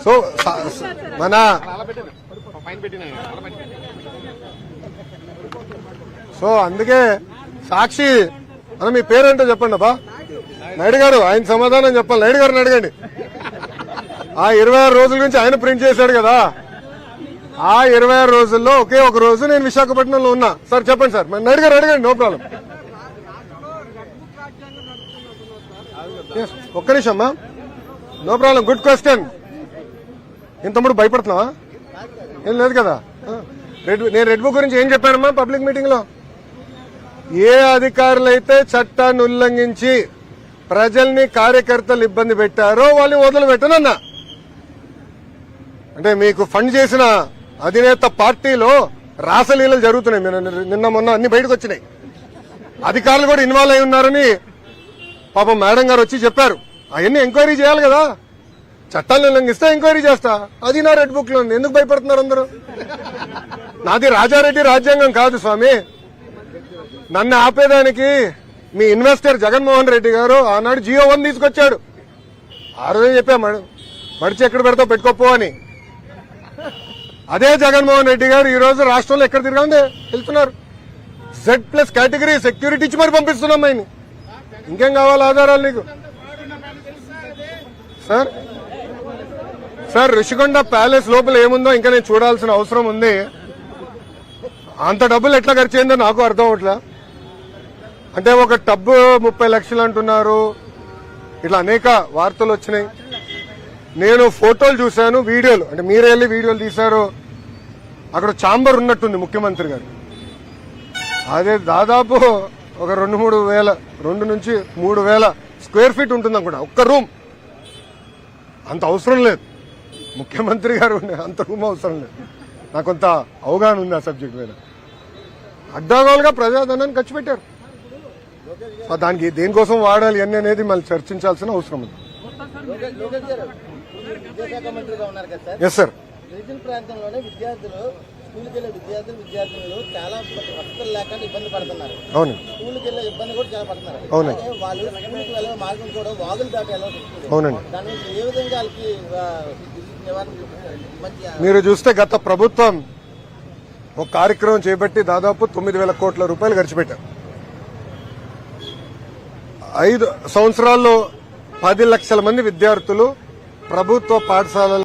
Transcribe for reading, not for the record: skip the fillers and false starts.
So మన so అందుకే సాక్షి అన్న మీ పేరేంటో చెప్పండి అబ్బా. నాయుడు గారు ఆయన సమాధానం చెప్పాలి. నాయుడు గారిని అడగండి. ఆ 26 రోజుల నుంచి ఆయన ప్రింట్ చేశాడు కదా, ఆ 26 రోజుల్లో ఒకే ఒక రోజు నేను విశాఖపట్నంలో ఉన్నా. సార్ చెప్పండి సార్. నాయుడు గారు అడగండి, నో ప్రాబ్లం. ఒక్క నిమిషం అమ్మా, నో ప్రాబ్లం. Good question. ఇంతముడు భయపడుతున్నావా? ఏం లేదు కదా. నేను రెడ్ బుక్ గురించి ఏం చెప్పానమ్మా పబ్లిక్ మీటింగ్ లో? ఏ అధికారులైతే చట్టాన్ని ఉల్లంఘించి ప్రజల్ని కార్యకర్తలు ఇబ్బంది పెట్టారో వాళ్ళని వదిలిపెట్టనన్నా. అంటే మీకు ఫండ్ చేసిన అధినేత పార్టీలో రాసలీలలు జరుగుతున్నాయి. నిన్న మొన్న అన్ని బయటకు వచ్చినాయి. అధికారులు కూడా ఇన్వాల్వ్ అయి ఉన్నారని పాపం మేడం గారు వచ్చి చెప్పారు. అవన్నీ ఎంక్వైరీ చేయాలి కదా. చట్టాలను ఉల్లంఘిస్తే ఎంక్వైరీ చేస్తా. అది నా రెడ్ బుక్ లో ఉంది. ఎందుకు భయపడుతున్నారు అందరూ? నాది రాజారెడ్డి రాజ్యాంగం కాదు స్వామి. నన్ను ఆపేదానికి మీ ఇన్వెస్టర్ జగన్మోహన్ రెడ్డి గారు ఆనాడు జియో 1 తీసుకొచ్చాడు. ఆ రోజే చెప్పా మడిచి ఎక్కడ పెడతావు పెట్టుకోపో అని. అదే జగన్మోహన్ రెడ్డి గారు ఈ రోజు రాష్ట్రంలో ఎక్కడ తిరగండి వెళ్తున్నారు. Z+ కేటగిరీ సెక్యూరిటీ ఇచ్చి మరి పంపిస్తున్నాం ఆయన్ని. ఇంకేం కావాలి ఆధారాలు నీకు? సార్ ఋషికొండ ప్యాలెస్ లోపల ఏముందో ఇంకా నేను చూడాల్సిన అవసరం ఉంది. అంత డబ్బులు ఎట్లా ఖర్చు అయిందో నాకు అర్థం అవట్లా. అంటే ఒక టబ్బు 30 లక్షలు అంటున్నారు. ఇట్లా అనేక వార్తలు వచ్చినాయి. నేను ఫోటోలు చూశాను, వీడియోలు, అంటే మీరే వెళ్ళి వీడియోలు తీశారు. అక్కడ ఛాంబర్ ఉన్నట్టుంది ముఖ్యమంత్రి గారు. అదే దాదాపు ఒక 2 నుంచి 3 వేల స్క్వేర్ ఫీట్ ఉంటుంది అనుకుంటా ఒక్క రూమ్. అంత అవసరం లేదు ముఖ్యమంత్రి గారు అంత రూమ్ అవసరం లేదు. నాకు కొంత అవగాహన ఉంది ఆ సబ్జెక్ట్ మీద. అడ్డాగోలుగా ప్రజాధనాన్ని ఖర్చు పెట్టారు. దానికి దేనికోసం వాడాలి అని అనేది మళ్ళీ చర్చించాల్సిన అవసరం ఉంది. Yes sir. గిరిజన ప్రాంతంలోనే విద్యార్థులు స్కూల్కి వెళ్లే విద్యార్థులు చాలా వసతులు లేకుండా ఇబ్బంది పడుతున్నారు. అవును. స్కూల్కి వెళ్లే ఇబ్బంది కూడా చాలా పడుతున్నారు. అవునండి. వాళ్ళు స్కూల్కి వెళ్ళే మార్గం కూడా వాగులు దాటి వెళ్ళాలి. అవునండి. దాని నుంచి ఏ విధంగా వాళ్ళకి మీరు చూస్తే గత ప్రభుత్వం ఒక కార్యక్రమం చేపట్టి దాదాపు 9,000 కోట్ల రూపాయలు ఖర్చు పెట్టారు. 5 సంవత్సరాల్లో 10 లక్షల మంది విద్యార్థులు ప్రభుత్వ పాఠశాలలు